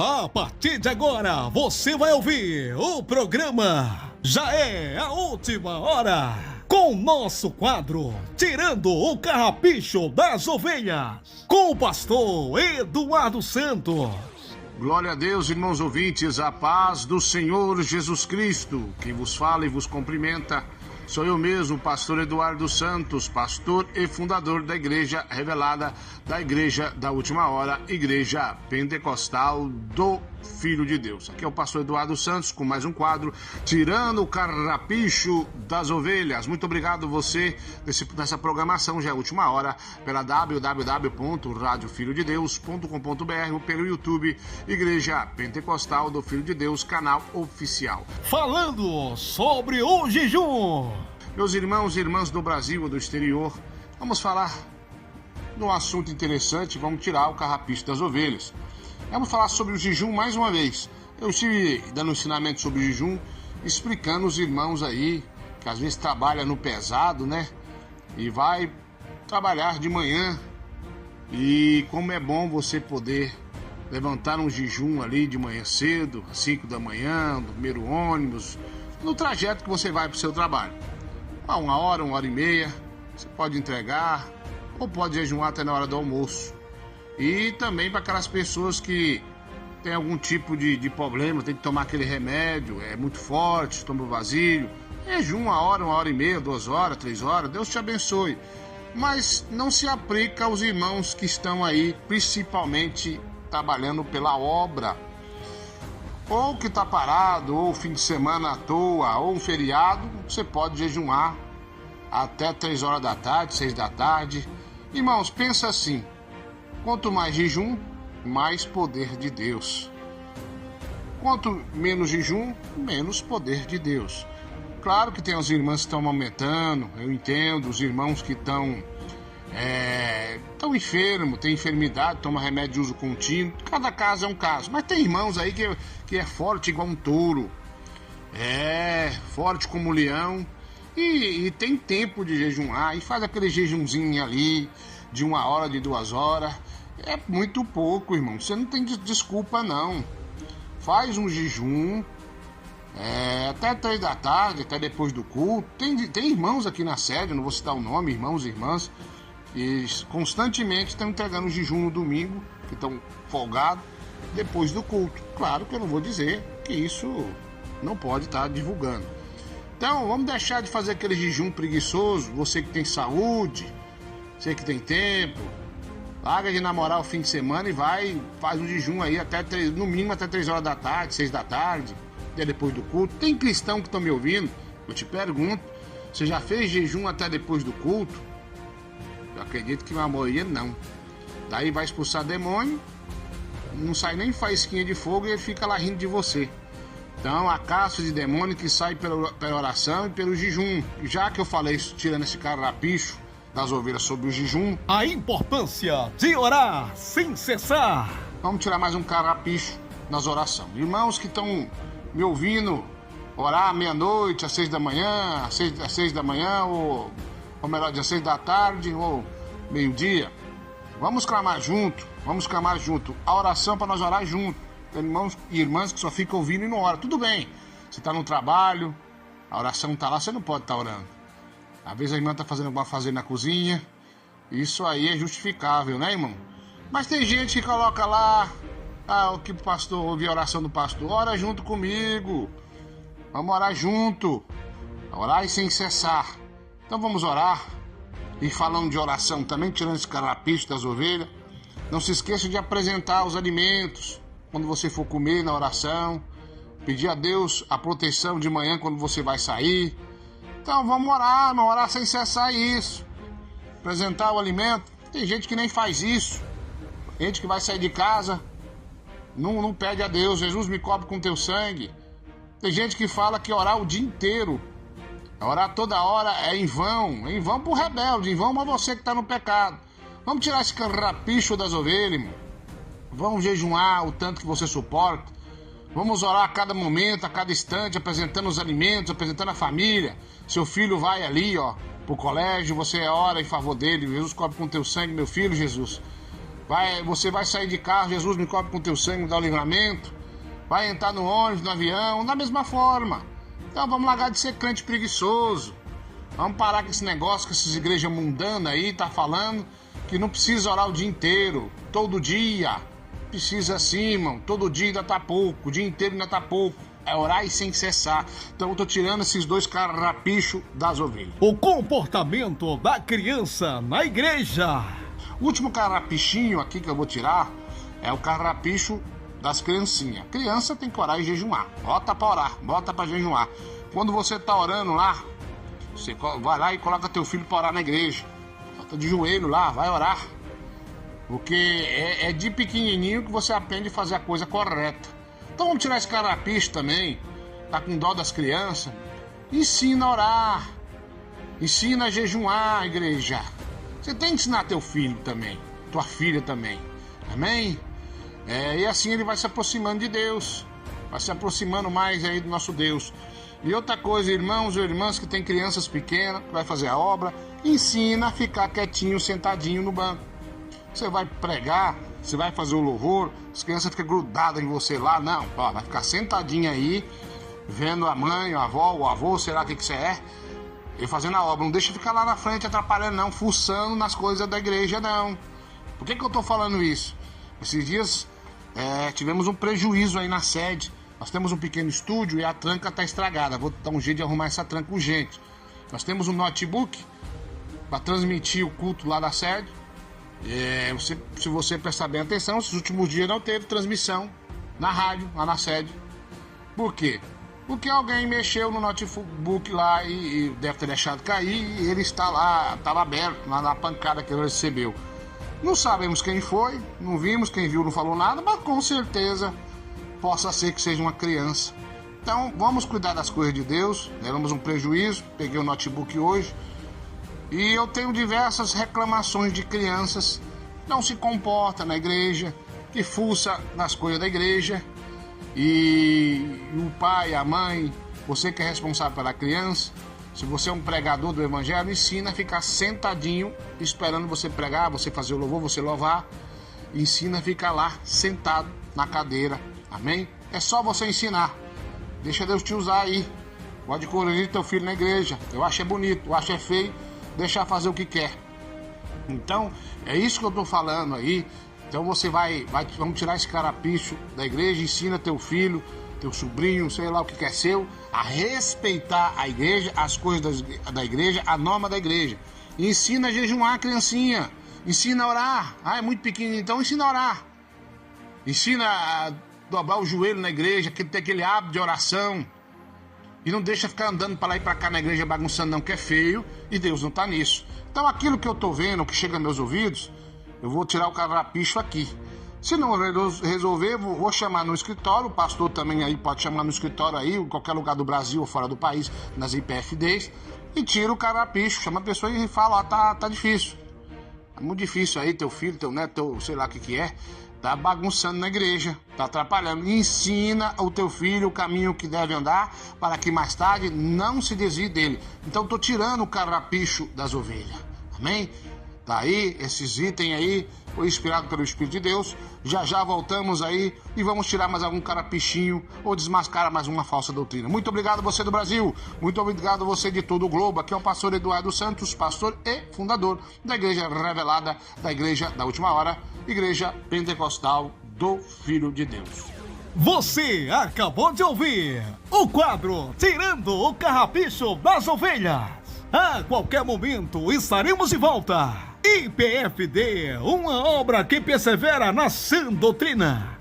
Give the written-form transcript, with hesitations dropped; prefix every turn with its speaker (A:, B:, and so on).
A: A partir de agora, você vai ouvir o programa Já é a Última Hora, com o nosso quadro Tirando o Carrapicho das Ovelhas, com o pastor Eduardo Santos.
B: Glória a Deus, irmãos ouvintes, a paz do Senhor Jesus Cristo. Quem vos fala e vos cumprimenta sou eu mesmo, pastor Eduardo Santos, pastor e fundador da Igreja Revelada, da Igreja da Última Hora, Igreja Pentecostal do Filho de Deus. Aqui é o pastor Eduardo Santos com mais um quadro, Tirando o Carrapicho das Ovelhas. Muito obrigado você nessa programação, já é a última hora, pela www.radiofilhodedeus.com.br ou pelo YouTube, Igreja Pentecostal do Filho de Deus, canal oficial.
A: Falando sobre o jejum.
B: Meus irmãos e irmãs do Brasil e do exterior, vamos falar num assunto interessante, vamos tirar o carrapicho das ovelhas. Vamos falar sobre o jejum mais uma vez. Eu estive dando ensinamento sobre o jejum, explicando os irmãos aí, que às vezes trabalha no pesado, né? E vai trabalhar de manhã. E como é bom você poder levantar um jejum ali de manhã cedo, às 5 da manhã, no primeiro ônibus, no trajeto que você vai para o seu trabalho. A 1 hora e meia, você pode entregar, ou pode jejuar até na hora do almoço. E também para aquelas pessoas que têm algum tipo de problema, tem que tomar aquele remédio, é muito forte, estômago vazio. Jejum 1 hora e meia, 2 horas, 3 horas, Deus te abençoe. Mas não se aplica aos irmãos que estão aí, principalmente trabalhando pela obra. Ou que está parado, ou fim de semana à toa, ou um feriado, você pode jejuar até 3 horas da tarde, 6 da tarde. Irmãos, pensa assim, quanto mais jejum, mais poder de Deus. Quanto menos jejum, menos poder de Deus. Claro que tem as irmãs que estão aumentando, eu entendo, os irmãos que estão enfermos, tem enfermidade, toma remédio de uso contínuo, cada caso é um caso. Mas tem irmãos aí que é forte igual um touro, forte como um leão, e tem tempo de jejuar, e faz aquele jejumzinho ali, de 1 hora, de 2 horas, é muito pouco, irmão, você não tem desculpa não. Faz um jejum, até 3 da tarde, até depois do culto. Tem irmãos aqui na sede, não vou citar o nome, irmãos e irmãs, e constantemente estão entregando o jejum no domingo, que estão folgados, depois do culto. Claro que eu não vou dizer que isso não pode estar divulgando. Então, vamos deixar de fazer aquele jejum preguiçoso, você que tem saúde, você que tem tempo, larga de namorar o fim de semana e faz um jejum aí no mínimo até 3 horas da tarde, 6 da tarde, até depois do culto. Tem cristão que estão me ouvindo, eu te pergunto, você já fez jejum até depois do culto? Eu acredito que a maioria não. Daí vai expulsar demônio, não sai nem faísquinha de fogo e ele fica lá rindo de você. Então, a caça de demônio que sai pela oração e pelo jejum. Já que eu falei tirando esse carrapicho das ovelhas sobre o jejum,
A: a importância de orar sem cessar.
B: Vamos tirar mais um carrapicho nas orações. Irmãos que estão me ouvindo, orar à meia-noite, às 6 da manhã, às 6 da manhã, ou melhor, às 6 da tarde, ou meio-dia. Vamos clamar junto. A oração para nós orar junto. Tem irmãos e irmãs que só ficam ouvindo e não oram. Tudo bem, você está no trabalho, a oração está lá, você não pode estar orando. Às vezes a irmã está fazendo alguma coisa na cozinha, isso aí é justificável, né, irmão? Mas tem gente que coloca lá, o que o pastor, ouvir a oração do pastor, ora junto comigo, vamos orar junto, orar e sem cessar. Então vamos orar, e falando de oração também, tirando esse carrapicho das ovelhas, não se esqueça de apresentar os alimentos, quando você for comer na oração, pedir a Deus a proteção de manhã quando você vai sair. Então vamos orar, não orar sem cessar isso. Apresentar o alimento. Tem gente que nem faz isso. Gente que vai sair de casa, não pede a Deus, Jesus me cobre com teu sangue. Tem gente que fala que orar o dia inteiro, orar toda hora é em vão pro rebelde, em vão pra você que tá no pecado. Vamos tirar esse carrapicho das ovelhas, irmão. Vamos jejuar o tanto que você suporta. Vamos orar a cada momento, a cada instante, apresentando os alimentos, apresentando a família. Seu filho vai ali, pro colégio, você ora em favor dele. Jesus cobre com teu sangue, meu filho, Jesus. Você vai sair de carro, Jesus me cobre com teu sangue, me dá o livramento. Vai entrar no ônibus, no avião, da mesma forma. Então vamos largar de ser crente preguiçoso. Vamos parar com esse negócio que essas igrejas mundanas aí tá falando que não precisa orar o dia inteiro, todo dia. Precisa sim, irmão. Todo dia ainda tá pouco, o dia inteiro ainda tá pouco. É orar e sem cessar. Então eu tô tirando esses dois carrapichos das ovelhas.
A: O comportamento da criança na igreja.
B: O último carrapichinho aqui que eu vou tirar é o carrapicho das criancinhas. Criança tem que orar e jejuar. Bota pra orar, bota pra jejuar. Quando você tá orando lá, você vai lá e coloca teu filho pra orar na igreja. Bota de joelho lá, vai orar. Porque é de pequenininho que você aprende a fazer a coisa correta. Então vamos tirar esse carrapicho também. Tá com dó das crianças. Ensina a orar. Ensina a jejuar, igreja. Você tem que ensinar teu filho também. Tua filha também. Amém? E assim ele vai se aproximando de Deus. Vai se aproximando mais aí do nosso Deus. E outra coisa, irmãos ou irmãs que tem crianças pequenas, que vai fazer a obra, ensina a ficar quietinho, sentadinho no banco. Você vai pregar, você vai fazer o louvor, as crianças ficam grudadas em você lá, não. Ó, vai ficar sentadinho aí, vendo a mãe, a avó, o avô, sei lá o que você é, e fazendo a obra. Não deixa ficar lá na frente atrapalhando não, fuçando nas coisas da igreja não. Por que eu tô falando isso? Esses dias tivemos um prejuízo aí na sede. Nós temos um pequeno estúdio e a tranca está estragada. Vou dar um jeito de arrumar essa tranca urgente. Nós temos um notebook para transmitir o culto lá da sede. Se você prestar bem atenção, esses últimos dias não teve transmissão na rádio, lá na sede. Por quê? Porque alguém mexeu no notebook lá e deve ter deixado cair e ele está lá, estava aberto, lá na pancada que ele recebeu. Não sabemos quem foi, não vimos, quem viu não falou nada, mas com certeza possa ser que seja uma criança. Então vamos cuidar das coisas de Deus. Levamos um prejuízo, peguei o notebook hoje e eu tenho diversas reclamações de crianças que não se comportam na igreja, que fuça nas coisas da igreja e o pai, a mãe, você que é responsável pela criança, se você é um pregador do evangelho, ensina a ficar sentadinho esperando você pregar, você fazer o louvor, você louvar. Ensina a ficar lá sentado na cadeira. Amém? É só você ensinar. Deixa Deus te usar aí. Pode corrigir teu filho na igreja. Eu acho bonito, eu acho feio. Deixar fazer o que quer. Então, é isso que eu tô falando aí. Então você vamos tirar esse carapicho da igreja. Ensina teu filho, teu sobrinho, sei lá o que é seu, a respeitar a igreja, as coisas da igreja, a norma da igreja. Ensina a jejuar a criancinha. Ensina a orar. É muito pequenininho, então ensina a orar. Ensina a dobrar o joelho na igreja, que tem aquele hábito de oração. E não deixa ficar andando para lá e para cá na igreja bagunçando não, que é feio. E Deus não está nisso. Então aquilo que eu estou vendo, que chega aos meus ouvidos, eu vou tirar o carrapicho aqui. Se não resolver, vou chamar no escritório. O pastor também aí pode chamar no escritório aí, em qualquer lugar do Brasil ou fora do país, nas IPFDs. E tira o carrapicho, chama a pessoa e fala, ó, tá difícil. É muito difícil aí, teu filho, teu neto, sei lá o que é. Tá bagunçando na igreja, tá atrapalhando. Ensina o teu filho o caminho que deve andar, para que mais tarde não se desvie dele. Então tô tirando o carrapicho das ovelhas. Amém? Tá aí, esses itens aí, foi inspirado pelo Espírito de Deus. Já voltamos aí e vamos tirar mais algum carapichinho ou desmascarar mais uma falsa doutrina. Muito obrigado você do Brasil, muito obrigado você de todo o globo. Aqui é o pastor Eduardo Santos, pastor e fundador da Igreja Revelada, da Igreja da Última Hora, Igreja Pentecostal do Filho de Deus.
A: Você acabou de ouvir o quadro Tirando o Carrapicho das Ovelhas. A qualquer momento estaremos de volta. IPFD, uma obra que persevera na sã doutrina.